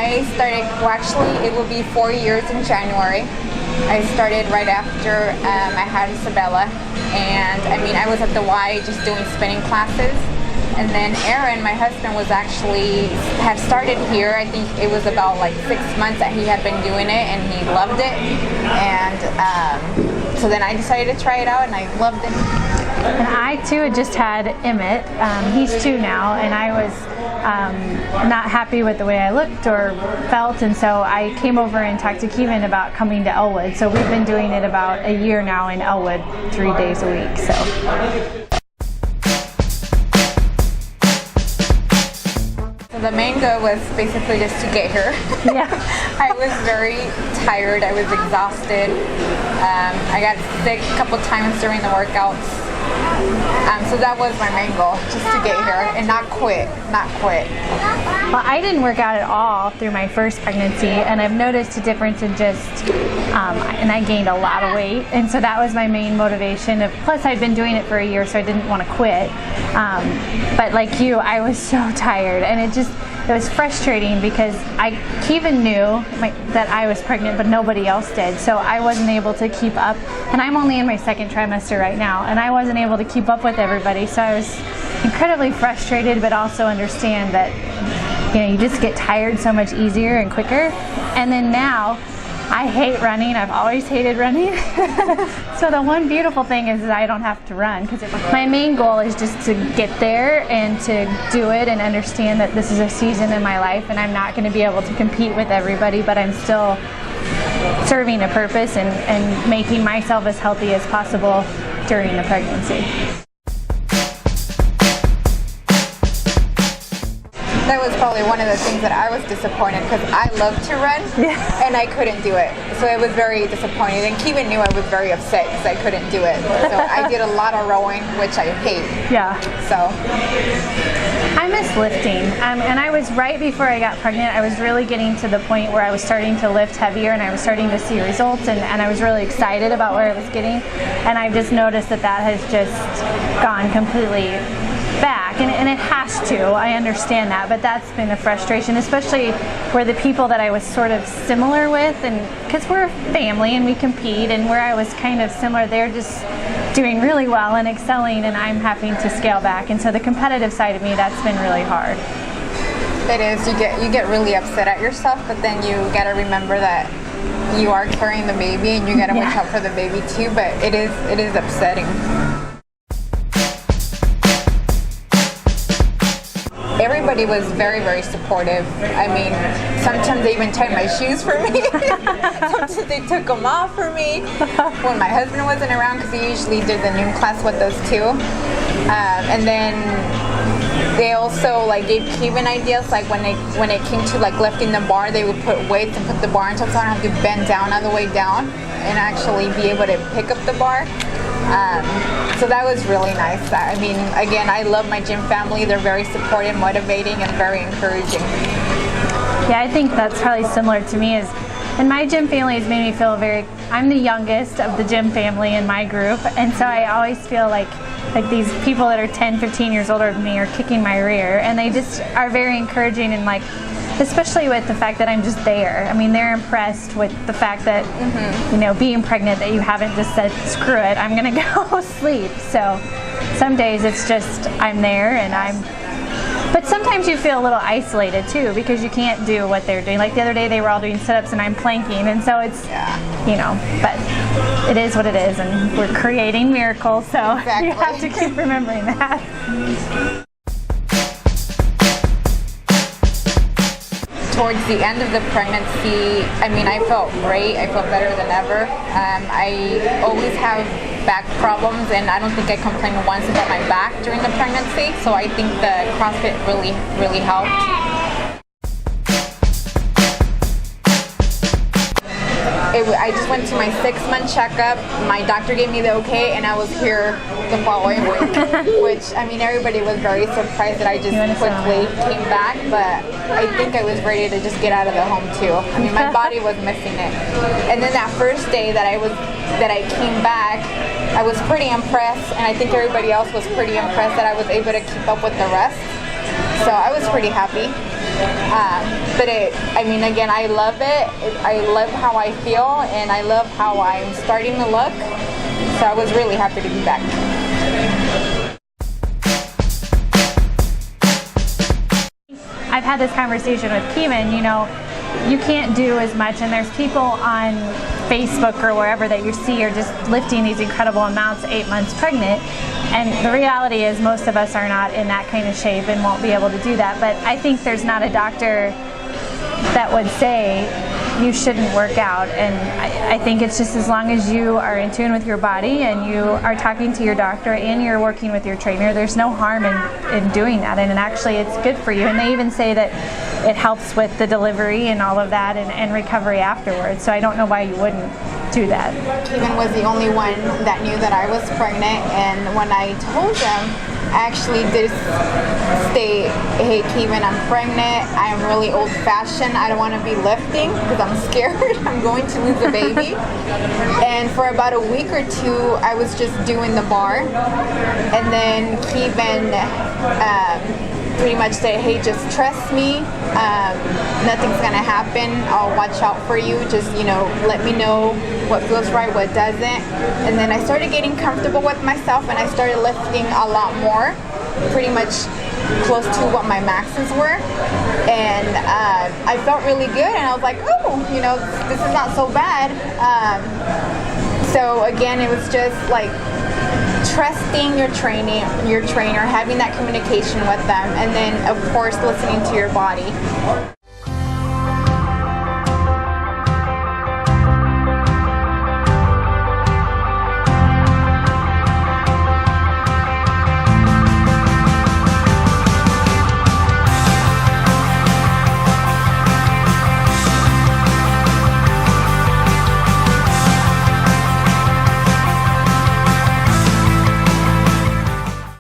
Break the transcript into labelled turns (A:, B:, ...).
A: I started, well, actually, it will be 4 years in January. I started right after I had Isabella, and I mean, I was at the Y just doing spinning classes. And then Aaron, my husband, had started here. I think it was about like 6 months that he had been doing it, and he loved it. And so then I decided to try it out, and I loved it.
B: And I too had just had Emmett. He's 2 now, and I was not happy with the way I looked or felt, and so I came over and talked to Kevin about coming to Elwood. So we've been doing it about a year now in Elwood, 3 days a week. So
A: the main goal was basically just to get here.
B: yeah.
A: I was very tired. I was exhausted. I got sick a couple times during the workouts. So that was my main goal, just to get here and not quit.
B: Well, I didn't work out at all through my first pregnancy, and I've noticed a difference in and I gained a lot of weight, and so that was my main motivation. Plus, I'd been doing it for a year, so I didn't want to quit. But like you, I was so tired, and it was frustrating because Kevin knew that I was pregnant, but nobody else did, so I wasn't able to keep up. And I'm only in my 2nd trimester right now, and I wasn't able to keep up with everybody, so I was incredibly frustrated, but also understand that you just get tired so much easier and quicker. And then now I hate running. I've always hated running. So the one beautiful thing is that I don't have to run, because my main goal is just to get there and to do it and understand that this is a season in my life and I'm not going to be able to compete with everybody, but I'm still serving a purpose and making myself as healthy as possible during the pregnancy.
A: That was probably one of the things that I was disappointed, because I love to run, and I couldn't do it. So it was very disappointing. And Kevin knew I was very upset because I couldn't do it. So I did a lot of rowing, which I hate.
B: Yeah.
A: So
B: I miss lifting. And I was right before I got pregnant. I was really getting to the point where I was starting to lift heavier, and I was starting to see results, and I was really excited about where I was getting. And I just noticed that has just gone completely back, and it has to. I understand that, but that's been a frustration, especially where the people that I was sort of similar with, and because we're a family and we compete, and where I was kind of similar, they're just doing really well and excelling, and I'm having to scale back. And so the competitive side of me, that's been really hard.
A: It is. You get really upset at yourself, but then you got to remember that you are carrying the baby, and you got to watch out for the baby too. But it is upsetting. Everybody was very, very supportive. I mean, sometimes they even tied my shoes for me. Sometimes they took them off for me when my husband wasn't around, because he usually did the noon class with those 2. And then they also gave Kevin ideas, like when it came to lifting the bar, they would put weights and put the bar on top, so I don't have to bend down on the way down and actually be able to pick up the bar. So that was really nice. I mean, again, I love my gym family. They're very supportive, motivating, and very encouraging.
B: Yeah, I think that's probably similar to me. And my gym family has made me feel I'm the youngest of the gym family in my group, and so I always feel like these people that are 10, 15 years older than me are kicking my rear, and they just are very encouraging, and especially with the fact that I'm just there. I mean, they're impressed with the fact that, being pregnant, that you haven't just said, screw it, I'm going to go sleep. So some days it's just, I'm there, but sometimes you feel a little isolated too, because you can't do what they're doing. Like the other day, they were all doing sit-ups and I'm planking, and so it's, but it is what it is, and we're creating miracles, so you have to keep remembering that.
A: Towards the end of the pregnancy, I mean, I felt great. I felt better than ever. I always have back problems, and I don't think I complained once about my back during the pregnancy, so I think the CrossFit really, really helped. I just went to my 6-month checkup. My doctor gave me the okay, and I was here the following week, which, I mean, everybody was very surprised that I just quickly came back, but I think I was ready to just get out of the home too. I mean, my body was missing it. And then that first day that I came back, I was pretty impressed, and I think everybody else was pretty impressed that I was able to keep up with the rest. So I was pretty happy. But again, I love it. I love how I feel, and I love how I'm starting to look. So I was really happy to be back.
B: I've had this conversation with Keeman, you can't do as much, and there's people on Facebook or wherever that you see are just lifting these incredible amounts 8 months pregnant, and the reality is most of us are not in that kind of shape and won't be able to do that. But I think there's not a doctor that would say you shouldn't work out, and I think it's just as long as you are in tune with your body and you are talking to your doctor and you're working with your trainer, there's no harm in doing that, and actually it's good for you. And they even say that it helps with the delivery and all of that, and recovery afterwards, so I don't know why you wouldn't do that.
A: Keevan was the only one that knew that I was pregnant, and when I told him, I actually did state, hey Keevan, I'm pregnant, I am really old-fashioned, I don't want to be lifting because I'm scared I'm going to lose a baby. And for about a week or two I was just doing the bar, and then Keevan pretty much said, hey, just trust me, nothing's gonna happen, I'll watch out for you, just let me know what feels right, what doesn't. And then I started getting comfortable with myself, and I started lifting a lot more, pretty much close to what my maxes were, and I felt really good, and I was like, oh, this is not so bad. So again, it was just like trusting your trainer, having that communication with them, and then of course listening to your body.